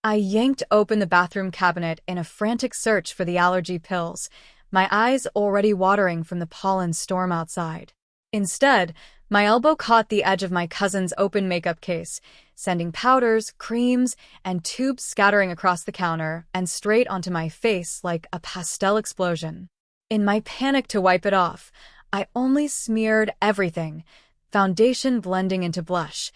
I yanked open the bathroom cabinet in a frantic search for the allergy pills, my eyes already watering from the pollen storm outside. Instead, my elbow caught the edge of my cousin's open makeup case, sending powders, creams, and tubes scattering across the counter and straight onto my face like a pastel explosion. In my panic to wipe it off, I only smeared everything, foundation blending into blush,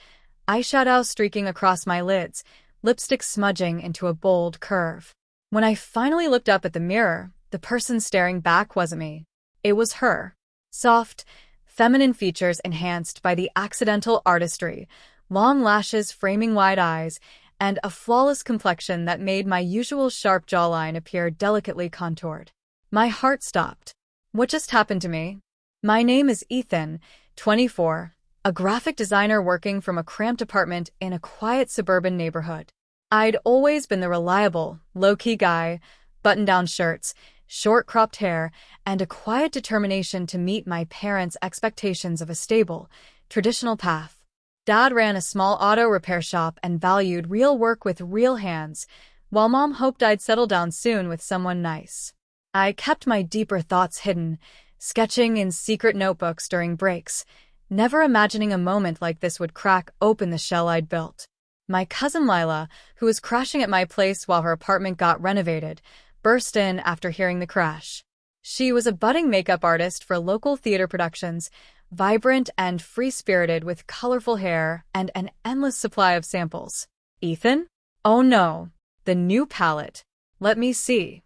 eyeshadow streaking across my lids, lipstick smudging into a bold curve. When I finally looked up at the mirror, the person staring back wasn't me. It was her. Soft, feminine features enhanced by the accidental artistry, long lashes framing wide eyes, and a flawless complexion that made my usual sharp jawline appear delicately contoured. My heart stopped. What just happened to me? My name is Ethan, 24, a graphic designer working from a cramped apartment in a quiet suburban neighborhood. I'd always been the reliable, low-key guy, button-down shirts, short cropped hair, and a quiet determination to meet my parents' expectations of a stable, traditional path. Dad ran a small auto repair shop and valued real work with real hands, while Mom hoped I'd settle down soon with someone nice. I kept my deeper thoughts hidden, sketching in secret notebooks during breaks, never imagining a moment like this would crack open the shell I'd built. My cousin Lila, who was crashing at my place while her apartment got renovated, burst in after hearing the crash. She was a budding makeup artist for local theater productions, vibrant and free-spirited with colorful hair and an endless supply of samples. Ethan? Oh no, the new palette. Let me see.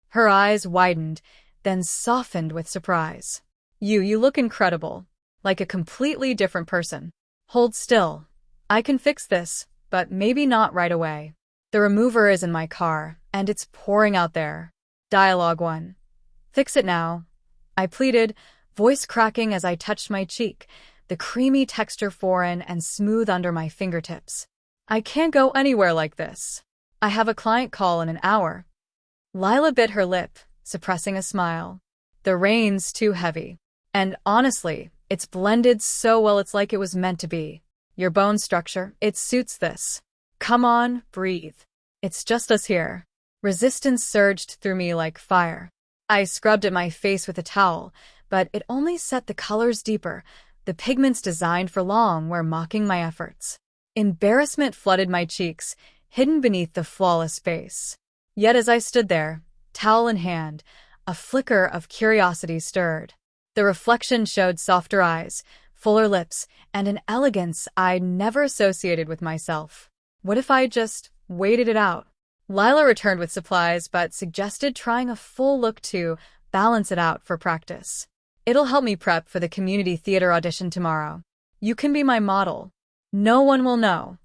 Her eyes widened, then softened with surprise. You look incredible, like a completely different person. Hold still. I can fix this, but maybe not right away. The remover is in my car, and it's pouring out there. Dialogue 1. Fix it now. I pleaded, voice cracking as I touched my cheek, the creamy texture foreign and smooth under my fingertips. I can't go anywhere like this. I have a client call in an hour. Lila bit her lip, suppressing a smile. The rain's too heavy. And honestly, it's blended so well it's like it was meant to be. Your bone structure, it suits this. Come on, breathe. It's just us here. Resistance surged through me like fire. I scrubbed at my face with a towel, but it only set the colors deeper, the pigments designed for long were mocking my efforts. Embarrassment flooded my cheeks, hidden beneath the flawless face. Yet as I stood there, towel in hand, a flicker of curiosity stirred. The reflection showed softer eyes, fuller lips, and an elegance I'd never associated with myself. What if I just waited it out? Lila returned with supplies, but suggested trying a full look to balance it out for practice. It'll help me prep for the community theater audition tomorrow. You can be my model. No one will know.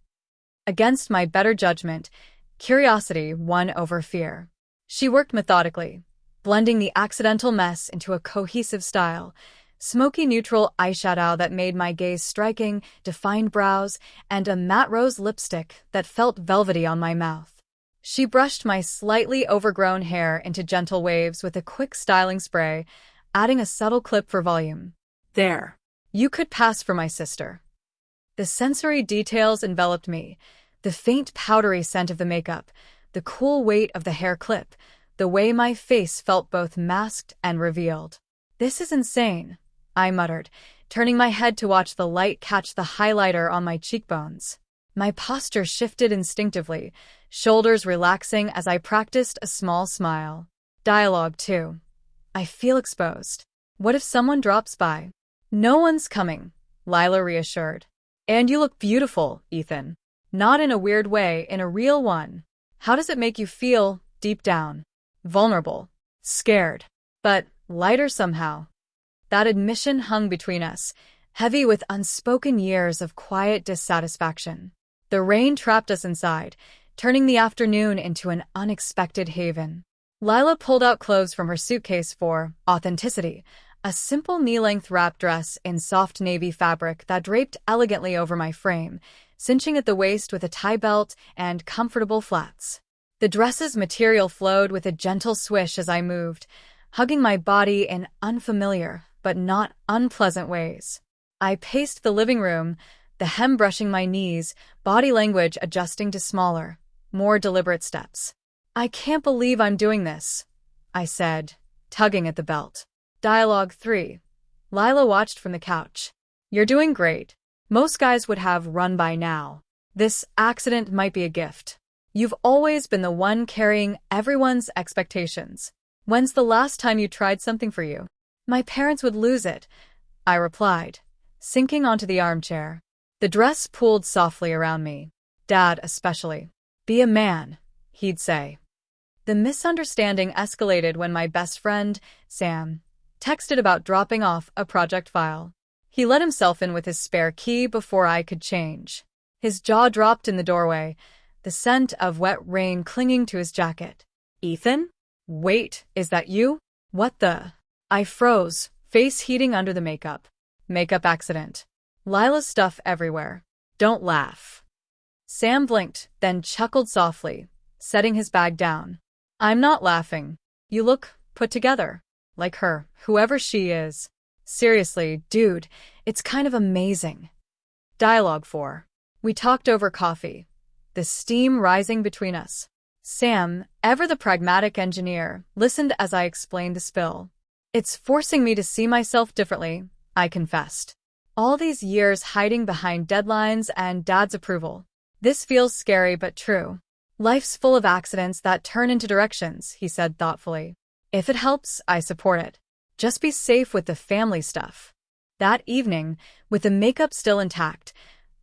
Against my better judgment, curiosity won over fear. She worked methodically, blending the accidental mess into a cohesive style, smoky neutral eyeshadow that made my gaze striking, defined brows, and a matte rose lipstick that felt velvety on my mouth. She brushed my slightly overgrown hair into gentle waves with a quick styling spray, adding a subtle clip for volume. There. You could pass for my sister. The sensory details enveloped me, the faint powdery scent of the makeup, the cool weight of the hair clip, the way my face felt both masked and revealed. This is insane, I muttered, turning my head to watch the light catch the highlighter on my cheekbones. My posture shifted instinctively, shoulders relaxing as I practiced a small smile. Dialogue 2. I feel exposed. What if someone drops by? No one's coming, Lila reassured. And you look beautiful, Ethan. Not in a weird way, in a real one. How does it make you feel, deep down? Vulnerable. Scared. But lighter somehow. That admission hung between us, heavy with unspoken years of quiet dissatisfaction. The rain trapped us inside, turning the afternoon into an unexpected haven. Lila pulled out clothes from her suitcase for authenticity, a simple knee-length wrap dress in soft navy fabric that draped elegantly over my frame, cinching at the waist with a tie belt and comfortable flats. The dress's material flowed with a gentle swish as I moved, hugging my body in unfamiliar but not unpleasant ways. I paced the living room, the hem brushing my knees, body language adjusting to smaller, more deliberate steps. I can't believe I'm doing this, I said, tugging at the belt. Dialogue 3. Lila watched from the couch. You're doing great. Most guys would have run by now. This accident might be a gift. You've always been the one carrying everyone's expectations. When's the last time you tried something for you? My parents would lose it, I replied, sinking onto the armchair. The dress pulled softly around me. Dad especially. Be a man, he'd say. The misunderstanding escalated when my best friend, Sam, texted about dropping off a project file. He let himself in with his spare key before I could change. His jaw dropped in the doorway, the scent of wet rain clinging to his jacket. Ethan? Wait, is that you? What the? I froze, face heating under the makeup. Makeup accident. Lila's stuff everywhere. Don't laugh. Sam blinked, then chuckled softly, setting his bag down. I'm not laughing. You look put together. Like her, whoever she is. Seriously, dude, it's kind of amazing. Dialogue 4. We talked over coffee, the steam rising between us. Sam, ever the pragmatic engineer, listened as I explained the spill. It's forcing me to see myself differently, I confessed. All these years hiding behind deadlines and Dad's approval. This feels scary but true. Life's full of accidents that turn into directions, he said thoughtfully. If it helps, I support it. Just be safe with the family stuff. That evening, with the makeup still intact,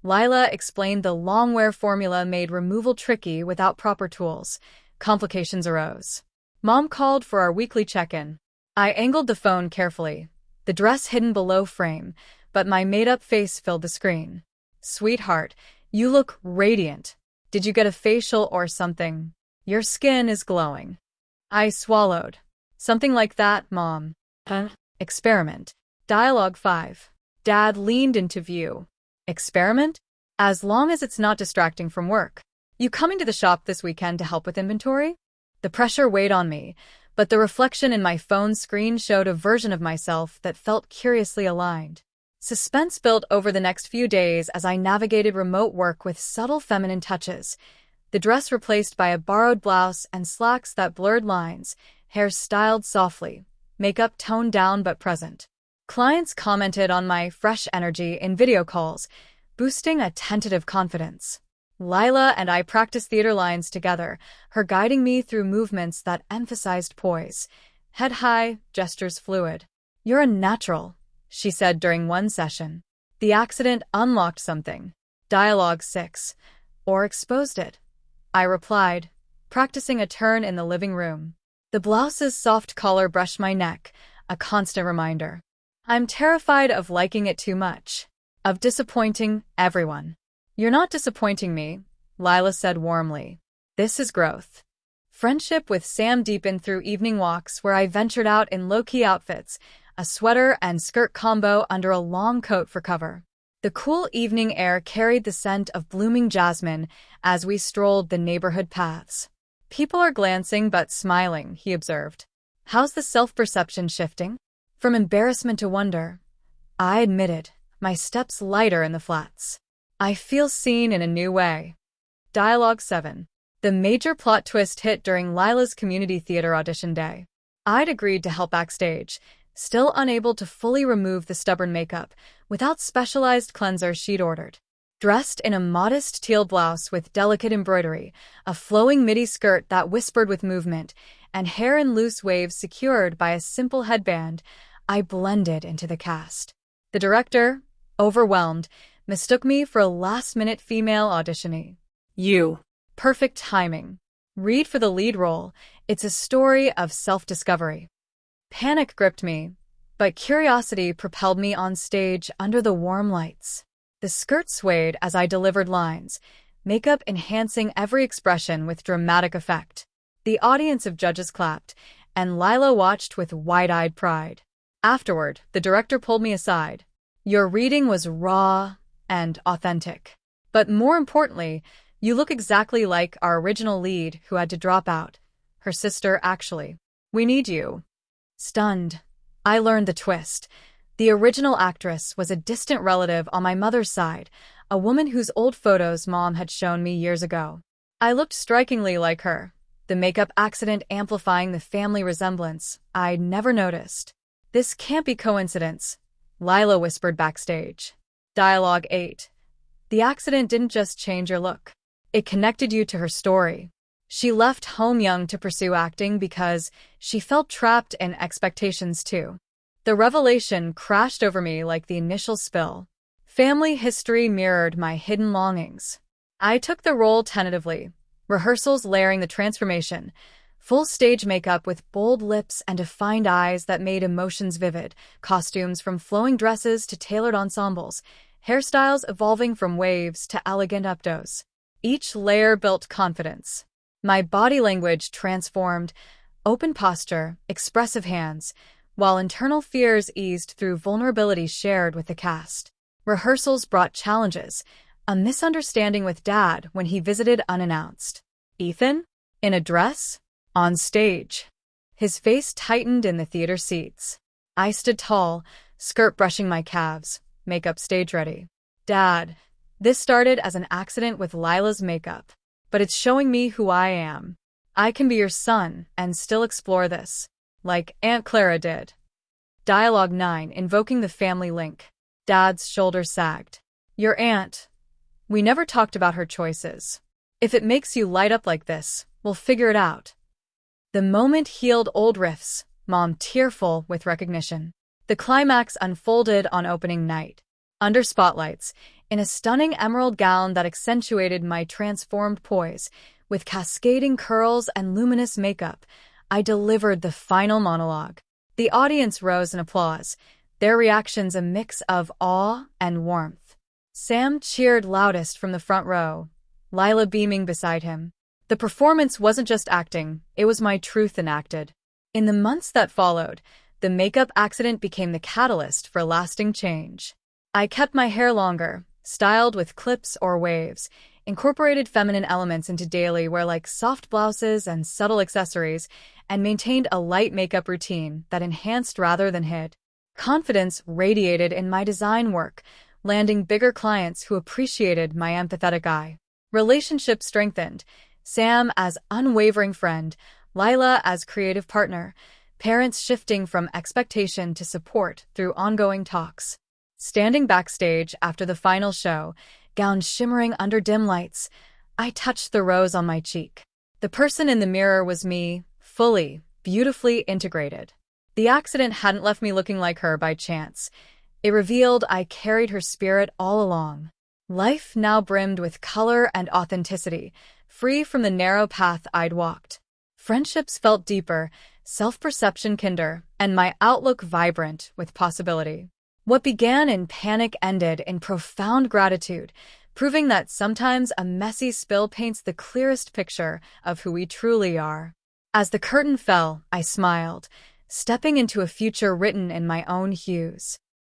Lila explained the long-wear formula made removal tricky without proper tools. Complications arose. Mom called for our weekly check-in. I angled the phone carefully, the dress hidden below frame, but my made-up face filled the screen. Sweetheart, you look radiant. Did you get a facial or something? Your skin is glowing. I swallowed. Something like that, Mom. Experiment. Dialogue 5. Dad leaned into view. Experiment? As long as it's not distracting from work. You coming to the shop this weekend to help with inventory? The pressure weighed on me, but the reflection in my phone screen showed a version of myself that felt curiously aligned. Suspense built over the next few days as I navigated remote work with subtle feminine touches. The dress replaced by a borrowed blouse and slacks that blurred lines, hair styled softly, makeup toned down but present. Clients commented on my fresh energy in video calls, boosting a tentative confidence. Lila and I practiced theater lines together, her guiding me through movements that emphasized poise. Head high, gestures fluid. You're a natural, she said during one session. The accident unlocked something. Dialogue 6. Or exposed it. I replied, practicing a turn in the living room. The blouse's soft collar brushed my neck, a constant reminder. I'm terrified of liking it too much. Of disappointing everyone. You're not disappointing me, Lila said warmly. This is growth. Friendship with Sam deepened through evening walks where I ventured out in low-key outfits, a sweater and skirt combo under a long coat for cover. The cool evening air carried the scent of blooming jasmine as we strolled the neighborhood paths. People are glancing but smiling, he observed. How's the self-perception shifting? From embarrassment to wonder. I admitted, my steps lighter in the flats. I feel seen in a new way. Dialogue 7. The major plot twist hit during Lila's community theater audition day. I'd agreed to help backstage, still unable to fully remove the stubborn makeup, without specialized cleanser she'd ordered. Dressed in a modest teal blouse with delicate embroidery, a flowing midi skirt that whispered with movement, and hair in loose waves secured by a simple headband, I blended into the cast. The director, overwhelmed, mistook me for a last-minute female auditionee. You. Perfect timing. Read for the lead role. It's a story of self-discovery. Panic gripped me, but curiosity propelled me on stage under the warm lights. The skirt swayed as I delivered lines, makeup enhancing every expression with dramatic effect. The audience of judges clapped, and Lila watched with wide-eyed pride. Afterward, the director pulled me aside. Your reading was raw and authentic. But more importantly, you look exactly like our original lead who had to drop out. Her sister, actually. We need you. Stunned, I learned the twist. The original actress was a distant relative on my mother's side, a woman whose old photos Mom had shown me years ago. I looked strikingly like her, the makeup accident amplifying the family resemblance I'd never noticed. This can't be coincidence, Lila whispered backstage. Dialogue 8. The accident didn't just change your look. It connected you to her story. She left home young to pursue acting because she felt trapped in expectations too. The revelation crashed over me like the initial spill. Family history mirrored my hidden longings. I took the role tentatively, rehearsals layering the transformation, full stage makeup with bold lips and defined eyes that made emotions vivid, costumes from flowing dresses to tailored ensembles, hairstyles evolving from waves to elegant updos. Each layer built confidence. My body language transformed, open posture, expressive hands, while internal fears eased through vulnerability shared with the cast. Rehearsals brought challenges, a misunderstanding with Dad when he visited unannounced. Ethan? In a dress? On stage. His face tightened in the theater seats. I stood tall, skirt brushing my calves, makeup stage ready. Dad, this started as an accident with Lila's makeup, but it's showing me who I am. I can be your son and still explore this, like Aunt Clara did. Dialogue 9, invoking the family link. Dad's shoulders sagged. Your aunt. We never talked about her choices. If it makes you light up like this, we'll figure it out. The moment healed old rifts, Mom tearful with recognition. The climax unfolded on opening night. Under spotlights, in a stunning emerald gown that accentuated my transformed poise, with cascading curls and luminous makeup, I delivered the final monologue. The audience rose in applause, their reactions a mix of awe and warmth. Sam cheered loudest from the front row, Lila beaming beside him. The performance wasn't just acting, it was my truth enacted. In the months that followed, the makeup accident became the catalyst for lasting change. I kept my hair longer, styled with clips or waves, incorporated feminine elements into daily wear like soft blouses and subtle accessories, and maintained a light makeup routine that enhanced rather than hid. Confidence radiated in my design work, landing bigger clients who appreciated my empathetic eye. Relationships strengthened, Sam as unwavering friend, Lila as creative partner, parents shifting from expectation to support through ongoing talks. Standing backstage after the final show, gown shimmering under dim lights, I touched the rose on my cheek. The person in the mirror was me, fully, beautifully integrated. The accident hadn't left me looking like her by chance. It revealed I carried her spirit all along. Life now brimmed with color and authenticity, free from the narrow path I'd walked. Friendships felt deeper, self-perception kinder, and my outlook vibrant with possibility. What began in panic ended in profound gratitude, proving that sometimes a messy spill paints the clearest picture of who we truly are. As the curtain fell, I smiled, stepping into a future written in my own hues.